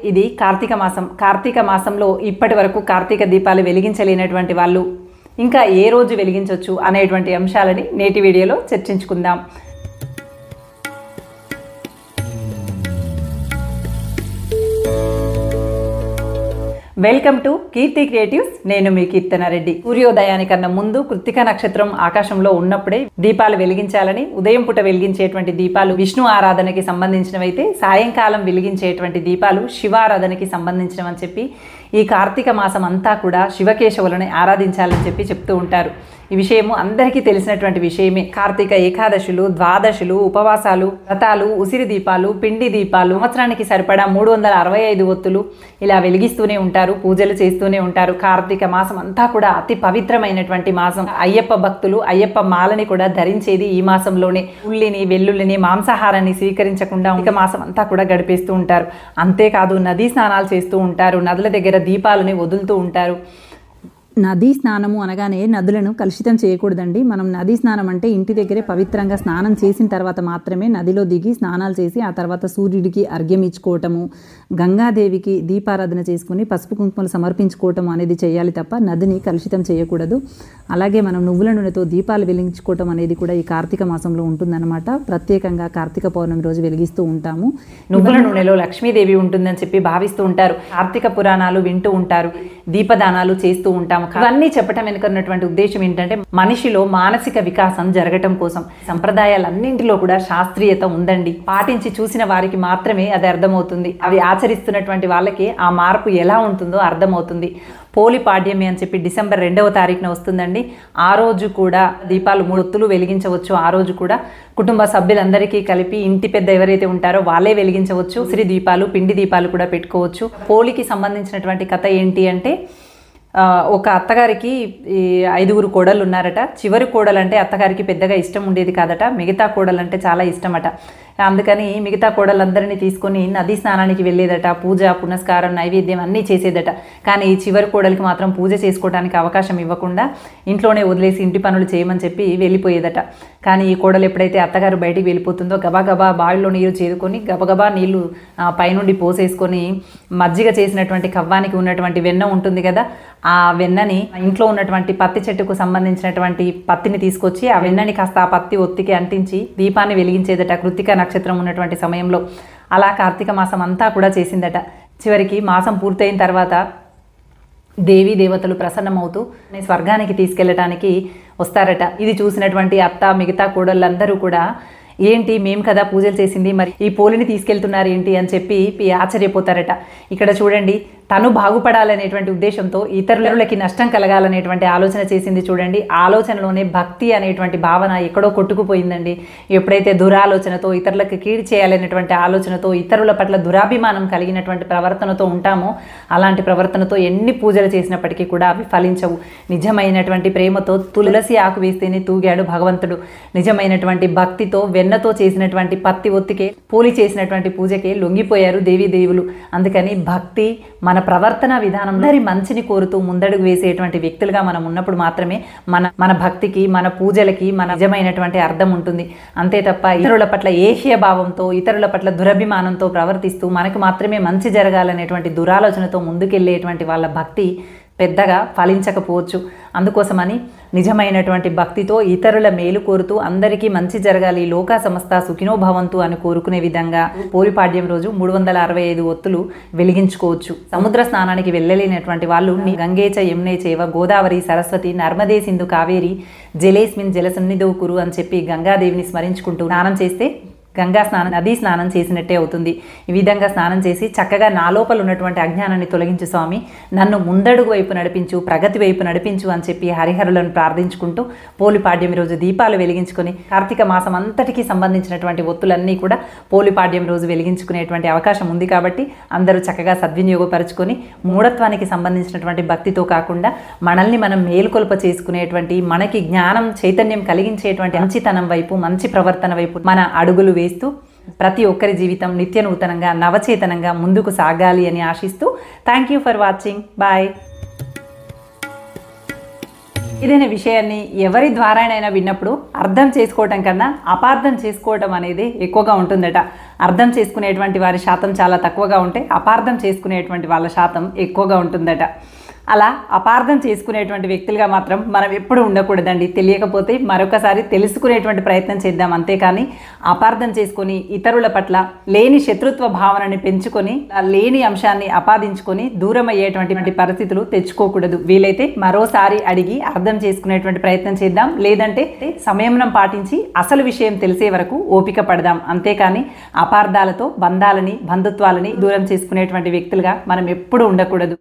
ఇది కార్తీక మాసంలో ఇప్పటి వరకు కార్తీక దీపాలు వెలిగించలేనటువంటి వాళ్ళు ఇంకా ఏ రోజు వెలిగించవచ్చు అనేటువంటి అంశాలని నేటి వీడియోలో చర్చించుకుందాం. Welcome to Keerthi creatives. నేను మీ కీర్తనారెడ్డి. సూర్యోదయానికన్నా ముందు కృత్తిక నక్షత్రం ఆకాశంలో ఉన్నప్పుడే దీపాలు వెలిగించాలని, ఉదయం పూట వెలిగించేటువంటి దీపాలు విష్ణు ఆరాధనకి సంబంధించినవైతే సాయంకాలం వెలిగించేటువంటి దీపాలు శివారాధనకి సంబంధించినవని చెప్పి ఈ కార్తీక మాసం అంతా కూడా శివకేశవులని ఆరాధించాలని చెప్పి చెప్తూ ఉంటారు. ఈ విషయము అందరికీ తెలిసినటువంటి విషయమే. కార్తీక ఏకాదశులు, ద్వాదశులు, ఉపవాసాలు, వ్రతాలు, ఉసిరి దీపాలు, పిండి దీపాలు, సంవత్సరానికి సరిపడా 365 ఒత్తులు ఇలా వెలిగిస్తూనే ఉంటారు, పూజలు చేస్తూనే ఉంటారు. కార్తీక మాసం అంతా కూడా అతి పవిత్రమైనటువంటి మాసం. అయ్యప్ప భక్తులు అయ్యప్ప మాలని కూడా ధరించేది ఈ మాసంలోనే. ఉల్లిని, వెల్లుల్లిని, మాంసాహారాన్ని స్వీకరించకుండా ఇక మాసం అంతా కూడా గడిపేస్తూ ఉంటారు. అంతేకాదు నదీ స్నానాలు చేస్తూ ఉంటారు, నదుల దగ్గర దీపాలని వదులుతూ ఉంటారు. నదీ స్నానము అనగానే నదులను కలుషితం చేయకూడదండి. మనం నదీ స్నానం అంటే ఇంటి దగ్గరే పవిత్రంగా స్నానం చేసిన తర్వాత మాత్రమే నదిలో దిగి స్నానాలు చేసి ఆ తర్వాత సూర్యుడికి అర్ఘ్యం ఇచ్చుకోవటము, గంగాదేవికి దీపారాధన చేసుకుని పసుపు కుంకుమలు సమర్పించుకోవటం అనేది చేయాలి తప్ప నదిని కలుషితం చేయకూడదు. అలాగే మనం నువ్వుల నూనెతో దీపాలు వెలిగించుకోవటం అనేది కూడా ఈ కార్తీక మాసంలో ఉంటుందన్నమాట. ప్రత్యేకంగా కార్తీక పౌర్ణమి రోజు వెలిగిస్తూ ఉంటాము. నువ్వుల నూనెలో లక్ష్మీదేవి ఉంటుందని చెప్పి భావిస్తూ ఉంటారు. కార్తీక పురాణాలు వింటూ ఉంటారు, దీపదానాలు చేస్తూ ఉంటాము. ఇవన్నీ చెప్పటం వెనుకున్నటువంటి ఉద్దేశం ఏంటంటే మనిషిలో మానసిక వికాసం జరగటం కోసం. సంప్రదాయాలన్నింటిలో కూడా శాస్త్రీయత ఉందండి. పాటించి చూసిన వారికి మాత్రమే అది అర్థమవుతుంది. అవి ఆచరిస్తున్నటువంటి వాళ్ళకి ఆ మార్పు ఎలా ఉంటుందో అర్థమవుతుంది. పోలి పాడ్యమి అని చెప్పి డిసెంబర్ 2వ తారీఖున వస్తుందండి. ఆ రోజు కూడా దీపాలు 3 ఒత్తులు వెలిగించవచ్చు. ఆ రోజు కూడా కుటుంబ సభ్యులందరికీ కలిపి ఇంటి పెద్ద ఎవరైతే ఉంటారో వాళ్ళే వెలిగించవచ్చు. ఉసిరి దీపాలు, పిండి దీపాలు కూడా పెట్టుకోవచ్చు. పోలికి సంబంధించినటువంటి కథ ఏంటి అంటే, ఒక అత్తగారికి 5 కోడళ్ళు ఉన్నారట. చివరి కోడలు అంటే అత్తగారికి పెద్దగా ఇష్టం ఉండేది కాదట, మిగతా కోడలు అంటే చాలా ఇష్టమట. అందుకని మిగతా కోడలందరినీ తీసుకొని నదీ స్నానానికి వెళ్ళేదట. పూజ, పునస్కారం, నైవేద్యం అన్నీ చేసేదట. కానీ ఈ చివరి కోడలికి మాత్రం పూజ చేసుకోవడానికి అవకాశం ఇవ్వకుండా ఇంట్లోనే వదిలేసి ఇంటి పనులు చేయమని చెప్పి వెళ్ళిపోయేదట. కానీ ఈ కోడలు ఎప్పుడైతే అత్తగారు బయటికి వెళ్ళిపోతుందో గబాగబా బావిలో నీరు చేదుకొని గబగబా నీళ్లు పైనుండి పోసేసుకొని మజ్జిగ చేసినటువంటి కవ్వానికి ఉన్నటువంటి వెన్న ఉంటుంది కదా, ఆ వెన్నని ఇంట్లో ఉన్నటువంటి పత్తి చెట్టుకు సంబంధించినటువంటి పత్తిని తీసుకొచ్చి ఆ వెన్నని కాస్త ఆ పత్తి ఒత్తికి అంటించి దీపాన్ని వెలిగించేదట కృత్తిక నక్షత్రం ఉన్నటువంటి సమయంలో. అలా కార్తీక మాసం అంతా కూడా చేసిందట. చివరికి మాసం పూర్తయిన తర్వాత దేవీ దేవతలు ప్రసన్నమవుతూ స్వర్గానికి తీసుకెళ్ళటానికి వస్తారట. ఇది చూసినటువంటి అత్త, మిగతా కోడళ్ళందరూ కూడా ఏంటి మేము కదా పూజలు చేసింది, మరి ఈ పోలిని తీసుకెళ్తున్నారు ఏంటి అని చెప్పి ఆశ్చర్యపోతారట. ఇక్కడ చూడండి, తను బాగుపడాలనేటువంటి ఉద్దేశంతో ఇతరులకి నష్టం కలగాలనేటువంటి ఆలోచన చేసింది. చూడండి, ఆలోచనలోనే భక్తి అనేటువంటి భావన ఎక్కడో కొట్టుకుపోయిందండి. ఎప్పుడైతే దురాలోచనతో, ఇతరులకు కీడు చేయాలనేటువంటి ఆలోచనతో, ఇతరుల పట్ల దురాభిమానం కలిగినటువంటి ప్రవర్తనతో ఉంటామో అలాంటి ప్రవర్తనతో ఎన్ని పూజలు చేసినప్పటికీ కూడా అవి ఫలించవు. నిజమైనటువంటి ప్రేమతో తులసి ఆకు వేస్తేనే తూగాడు భగవంతుడు. నిజమైనటువంటి భక్తితో వెన్నతో చేసినటువంటి పత్తి ఒత్తికే, పోలి చేసినటువంటి పూజకే లొంగిపోయారు దేవీదేవులు. అందుకని భక్తి, మన ప్రవర్తన విధానం అందరి మంచిని కోరుతూ ముందడుగు వేసేటువంటి వ్యక్తులుగా మనం ఉన్నప్పుడు మాత్రమే మన భక్తికి, మన పూజలకి మన నిజమైనటువంటి అర్థం ఉంటుంది. అంతే తప్ప ఇతరుల పట్ల ఏహ్య భావంతో, ఇతరుల పట్ల దురభిమానంతో ప్రవర్తిస్తూ మనకు మాత్రమే మంచి జరగాలనేటువంటి దురాలోచనతో ముందుకెళ్ళేటువంటి వాళ్ళ భక్తి పెద్దగా ఫలించకపోవచ్చు. అందుకోసమని నిజమైనటువంటి భక్తితో ఇతరుల మేలు కోరుతూ అందరికీ మంచి జరగాలి, లోకా సమస్త సుఖినో భవంతు అని కోరుకునే విధంగా పోలిపాడ్యం రోజు 365 ఒత్తులు వెలిగించుకోవచ్చు. సముద్ర స్నానానికి వెళ్ళలేనటువంటి వాళ్ళు గంగే చ యమునే చైవ గోదావరి సరస్వతి నర్మదే సింధు కావేరి జలేస్మిన్ జలసన్నిధౌ కురు అని చెప్పి గంగాదేవిని స్మరించుకుంటూ స్నానం చేస్తే గంగా స్నానం, నదీ స్నానం చేసినట్టే అవుతుంది. ఈ విధంగా స్నానం చేసి చక్కగా నా లోపల ఉన్నటువంటి అజ్ఞానాన్ని తొలగించు స్వామి, నన్ను ముందడుగు వైపు నడిపించు, ప్రగతి వైపు నడిపించు అని చెప్పి హరిహరులను ప్రార్థించుకుంటూ పోలిపాడ్యం రోజు దీపాలు వెలిగించుకొని కార్తీక మాసం అంతటికి సంబంధించినటువంటి ఒత్తులన్నీ కూడా పోలిపాడ్యం రోజు వెలిగించుకునేటువంటి అవకాశం ఉంది. కాబట్టి అందరూ చక్కగా సద్వినియోగపరచుకొని మూఢత్వానికి సంబంధించినటువంటి భక్తితో కాకుండా మనల్ని మనం మేలుకొల్ప చేసుకునేటువంటి, మనకి జ్ఞానం చైతన్యం కలిగించేటువంటి మంచితనం వైపు, మంచి ప్రవర్తన వైపు మన అడుగులు వేస్తూ ప్రతి ఒక్కరి జీవితం నిత్య నూతనంగా నవచేతనంగా ముందుకు సాగాలి అని ఆశిస్తూ thank you for watching. Bye. ఏదైనా విషయాన్ని ఎవరి ద్వారానైనా విన్నప్పుడు అర్థం చేసుకోవటం కన్నా అపార్థం చేసుకోవటం అనేది ఎక్కువగా ఉంటుందట. అర్థం చేసుకునేటువంటి వారి శాతం చాలా తక్కువగా ఉంటే అపార్థం చేసుకునేటువంటి వాళ్ళ శాతం ఎక్కువగా ఉంటుందట. అలా అపార్థం చేసుకునేటువంటి వ్యక్తులుగా మాత్రం మనం ఎప్పుడు ఉండకూడదండి. తెలియకపోతే మరొకసారి తెలుసుకునేటువంటి ప్రయత్నం చేద్దాం, అంతేకాని అపార్థం చేసుకొని ఇతరుల పట్ల లేని శత్రుత్వ భావనని పెంచుకొని లేని అంశాన్ని ఆపాదించుకొని దూరం అయ్యేటువంటి పరిస్థితులు తెచ్చుకోకూడదు. వీలైతే మరోసారి అడిగి అర్థం చేసుకునేటువంటి ప్రయత్నం చేద్దాం, లేదంటే సంయమనం పాటించి అసలు విషయం తెలిసే వరకు ఓపిక పడదాం, అంతేకాని అపార్థాలతో బంధాలని బంధుత్వాలని దూరం చేసుకునేటువంటి వ్యక్తులుగా మనం ఎప్పుడు ఉండకూడదు.